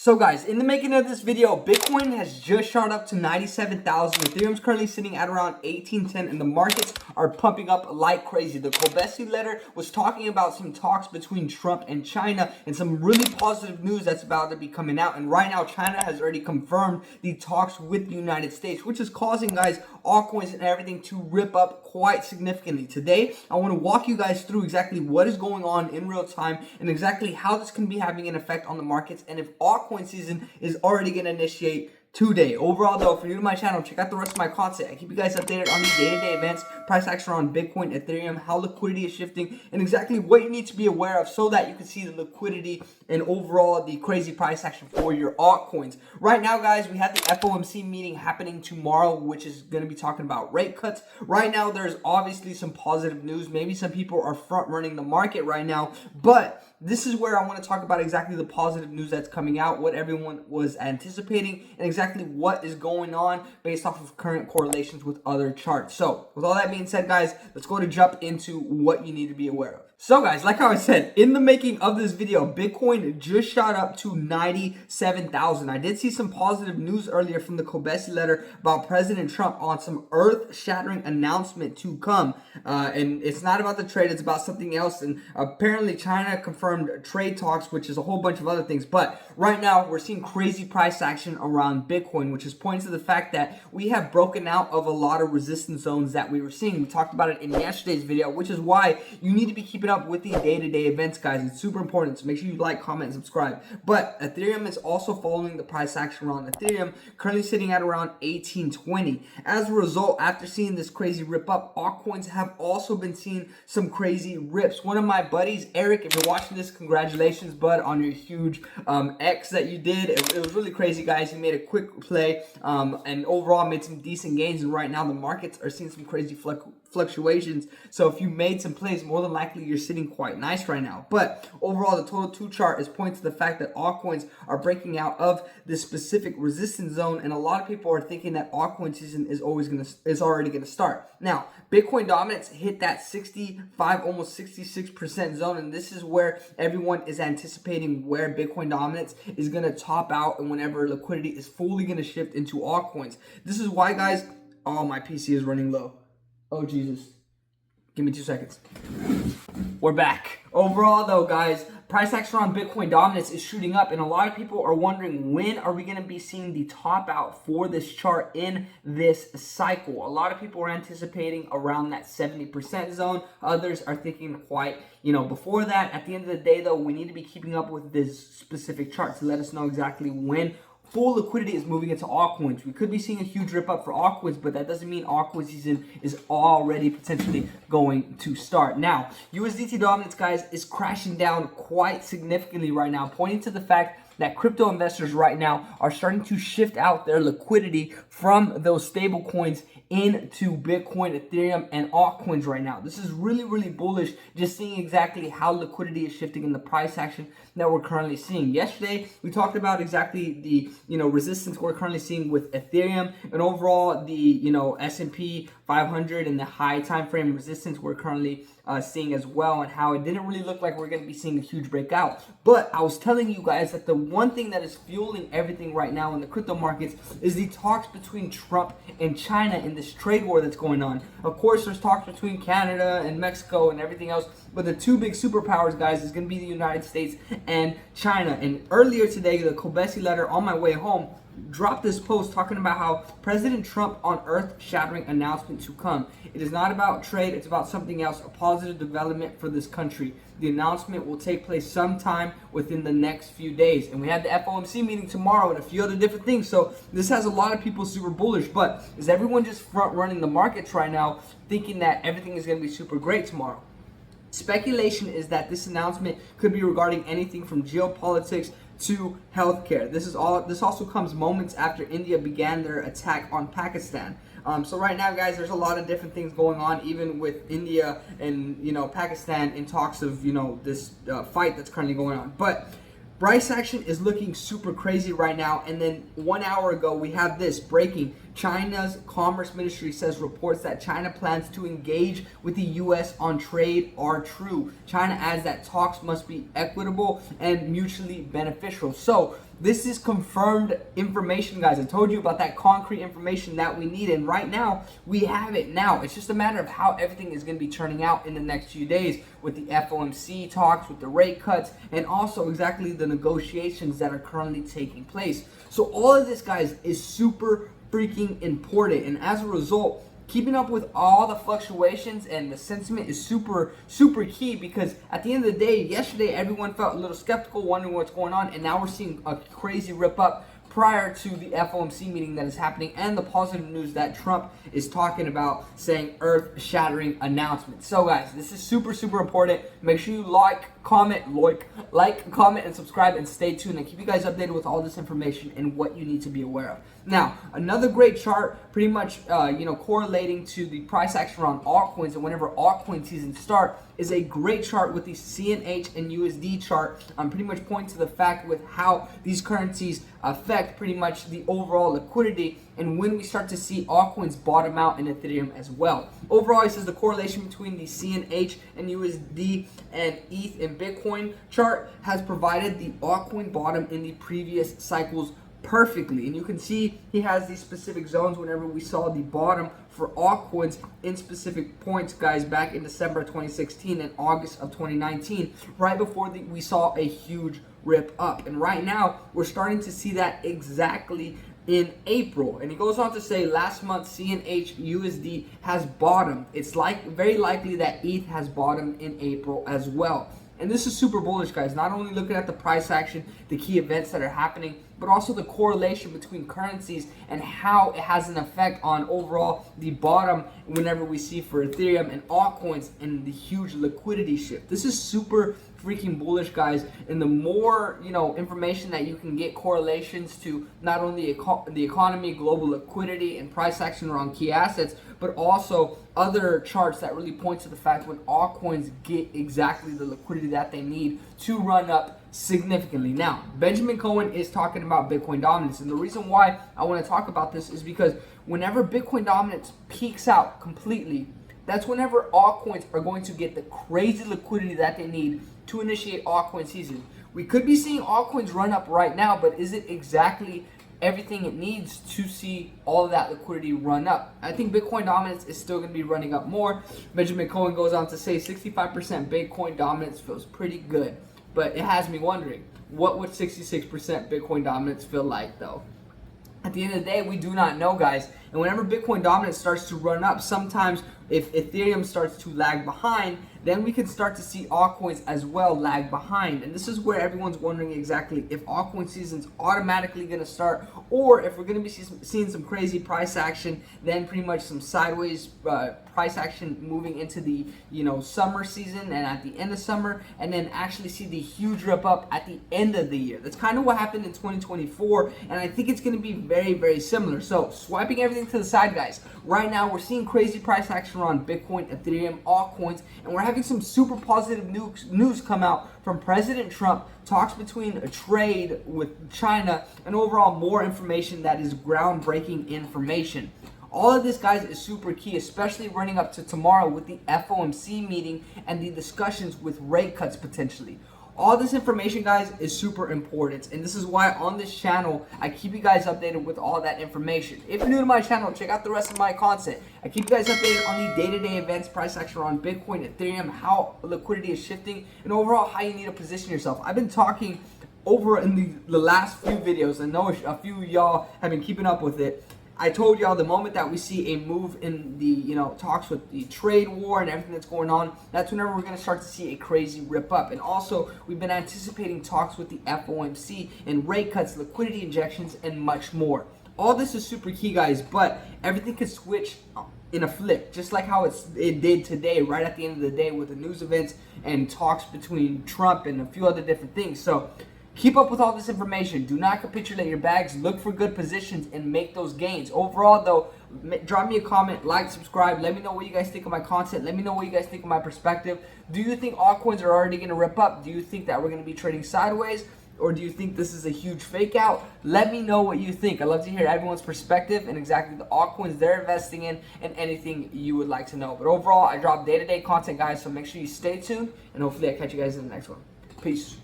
So guys, in the making of this video, Bitcoin has just shot up to 97,000. Ethereum's currently sitting at around 1810 and the markets are pumping up like crazy. The Kobesi letter was talking about some talks between Trump and China and some really positive news that's about to be coming out. And right now, China has already confirmed the talks with the United States, which is causing, guys, altcoins and everything to rip up quite significantly. Today, I want to walk you guys through exactly what is going on in real time and exactly how this can be having an effect on the markets and if altcoin season is already going to initiate today. Overall though, if you're new to my channel, check out the rest of my content. I keep you guys updated on these day-to-day events, price action on Bitcoin, Ethereum, how liquidity is shifting, and exactly what you need to be aware of so that you can see the liquidity and overall the crazy price action for your altcoins. Right now, guys, we have the FOMC meeting happening tomorrow, which is going to be talking about rate cuts. Right now, there's obviously some positive news. Maybe some people are front running the market right now, but this is where I want to talk about exactly the positive news that's coming out, what everyone was anticipating, and exactly what is going on based off of current correlations with other charts. So with all that being said, guys, let's go to jump into what you need to be aware of. So guys, like how I said, in the making of this video, Bitcoin just shot up to 97,000. I did see some positive news earlier from the Kobesi letter about President Trump on some earth-shattering announcement to come. And it's not about the trade, it's about something else. And apparently China confirmed trade talks, which is a whole bunch of other things. But right now, we're seeing crazy price action around Bitcoin, which is pointing to the fact that we have broken out of a lot of resistance zones that we were seeing. We talked about it in yesterday's video, which is why you need to be keeping up with the day-to-day events, guys. It's super important, so make sure you like, comment, and subscribe. But Ethereum is also following the price action around Ethereum, currently sitting at around 1820. As a result, after seeing this crazy rip up, altcoins have also been seeing some crazy rips. One of my buddies, Eric, if you're watching this, congratulations, bud, on your huge X that you did. It was really crazy, guys. He made a quick play and overall made some decent gains, and right now the markets are seeing some crazy fluctuations. So if you made some plays, more than likely you're sitting quite nice right now. But overall, the total 2 chart is pointing to the fact that altcoins are breaking out of this specific resistance zone, and a lot of people are thinking that altcoin season is already gonna start. Now, Bitcoin dominance hit that 65, almost 66% zone, and this is where everyone is anticipating where Bitcoin dominance is gonna top out and whenever liquidity is fully gonna shift into altcoins. This is why, guys, oh, my PC is running low. Oh, Jesus. Give me 2 seconds. We're back. Overall, though, guys, price action on Bitcoin dominance is shooting up, and a lot of people are wondering, when are we going to be seeing the top out for this chart in this cycle? A lot of people are anticipating around that 70% zone. Others are thinking quite, before that. At the end of the day, though, we need to be keeping up with this specific chart to let us know exactly when full liquidity is moving into altcoins. We could be seeing a huge rip up for altcoins, but that doesn't mean altcoin season is already potentially going to start. Now, USDT dominance, guys, is crashing down quite significantly right now, pointing to the fact that crypto investors right now are starting to shift out their liquidity from those stable coins into Bitcoin, Ethereum, and altcoins right now. This is really, really bullish, just seeing exactly how liquidity is shifting in the price action that we're currently seeing. Yesterday, we talked about exactly the, resistance we're currently seeing with Ethereum, and overall the, S&P 500 and the high time frame resistance we're currently seeing as well, and how it didn't really look like we're going to be seeing a huge breakout. But I was telling you guys that the one thing that is fueling everything right now in the crypto markets is the talks between Trump and China in this trade war that's going on. Of course, there's talks between Canada and Mexico and everything else, but the 2 big superpowers, guys, is going to be the United States and China. And earlier today, the Kobesi letter on my way home dropped this post talking about how President Trump on earth-shattering announcement to come. It is not about trade, it's about something else, a positive development for this country. The announcement will take place sometime within the next few days. And we have the FOMC meeting tomorrow and a few other different things. So this has a lot of people super bullish, but is everyone just front running the markets right now, thinking that everything is going to be super great tomorrow? Speculation is that this announcement could be regarding anything from geopolitics to healthcare. This also comes moments after India began their attack on Pakistan. So right now, guys, there's a lot of different things going on, even with India and Pakistan in talks of this fight that's currently going on. But price action is looking super crazy right now. And then 1 hour ago, we have this breaking. China's Commerce Ministry says reports that China plans to engage with the U.S. on trade are true. China adds that talks must be equitable and mutually beneficial. So This is confirmed information, guys. I told you about that concrete information that we need, and right now we have it now. It's just a matter of how everything is going to be turning out in the next few days with the FOMC talks, with the rate cuts, and also exactly the negotiations that are currently taking place. So all of this, guys, is super freaking important, and as a result, keeping up with all the fluctuations and the sentiment is super key, because at the end of the day, yesterday everyone felt a little skeptical, wondering what's going on, and now we're seeing a crazy rip up prior to the FOMC meeting that is happening, and the positive news that Trump is talking about, saying earth-shattering announcements. So guys, this is super important. Make sure you like, comment, and subscribe, and stay tuned, and keep you guys updated with all this information and what you need to be aware of. Now, another great chart, pretty much correlating to the price action around altcoins, and whenever altcoin season start, is a great chart with the CNH and USD chart. Pretty much pointing to the fact with how these currencies affect pretty much the overall liquidity, and when we start to see altcoins bottom out in Ethereum as well. Overall, it says the correlation between the CNH and USD and ETH and Bitcoin chart has provided the altcoin bottom in the previous cycles perfectly, and you can see he has these specific zones whenever we saw the bottom for altcoins in specific points, guys, back in December 2016 and August of 2019, right before we saw a huge rip up. And right now we're starting to see that exactly in April. And he goes on to say last month CNH USD has bottomed. It's very likely that ETH has bottomed in April as well. And this is super bullish, guys. Not only looking at the price action, the key events that are happening, but also the correlation between currencies and how it has an effect on overall the bottom whenever we see for Ethereum and altcoins and the huge liquidity shift. This is super freaking bullish, guys. And the more information that you can get, correlations to not only the economy, global liquidity, and price action around key assets, but also other charts that really point to the fact when altcoins get exactly the liquidity that they need to run up significantly. Now, Benjamin Cohen is talking about Bitcoin dominance, and the reason why I want to talk about this is because whenever Bitcoin dominance peaks out completely, that's whenever altcoins are going to get the crazy liquidity that they need to initiate altcoin season. We could be seeing altcoins run up right now, but is it exactly everything it needs to see all of that liquidity run up? I think Bitcoin dominance is still going to be running up more. Benjamin Cohen goes on to say 65% Bitcoin dominance feels pretty good, but it has me wondering, what would 66% Bitcoin dominance feel like though? At the end of the day, we do not know, guys. And whenever Bitcoin dominance starts to run up, sometimes if Ethereum starts to lag behind, then we can start to see altcoins as well lag behind. And this is where everyone's wondering exactly if altcoin season's automatically going to start, or if we're going to be seeing some crazy price action, then pretty much some sideways price action moving into the summer season and at the end of summer, and then actually see the huge rip up at the end of the year. That's kind of what happened in 2024, and I think it's going to be very similar. So swiping everything to the side, guys, right now we're seeing crazy price action around Bitcoin, Ethereum, altcoins, and we're having some super positive news come out from President Trump, talks between a trade with China, and overall more information that is groundbreaking information. All of this, guys, is super key, especially running up to tomorrow with the FOMC meeting and the discussions with rate cuts potentially. All this information, guys, is super important, and this is why on this channel I keep you guys updated with all that information. If you're new to my channel, check out the rest of my content. I keep you guys updated on the day-to-day events, price action around Bitcoin, Ethereum, how liquidity is shifting, and overall how you need to position yourself. I've been talking over in the last few videos, I know a few of y'all have been keeping up with it. I told y'all the moment that we see a move in the talks with the trade war and everything that's going on, that's whenever we're going to start to see a crazy rip up. And also, we've been anticipating talks with the FOMC and rate cuts, liquidity injections, and much more. All this is super key, guys, but everything can switch in a flip, just like how it did today, right at the end of the day with the news events and talks between Trump and a few other different things. So keep up with all this information. Do not capitulate your bags. Look for good positions and make those gains. Overall, though, drop me a comment, like, subscribe. Let me know what you guys think of my content. Let me know what you guys think of my perspective. Do you think altcoins are already going to rip up? Do you think that we're going to be trading sideways? Or do you think this is a huge fake out? Let me know what you think. I'd love to hear everyone's perspective and exactly the altcoins they're investing in and anything you would like to know. But overall, I drop day-to-day content, guys, so make sure you stay tuned, and hopefully I catch you guys in the next one. Peace.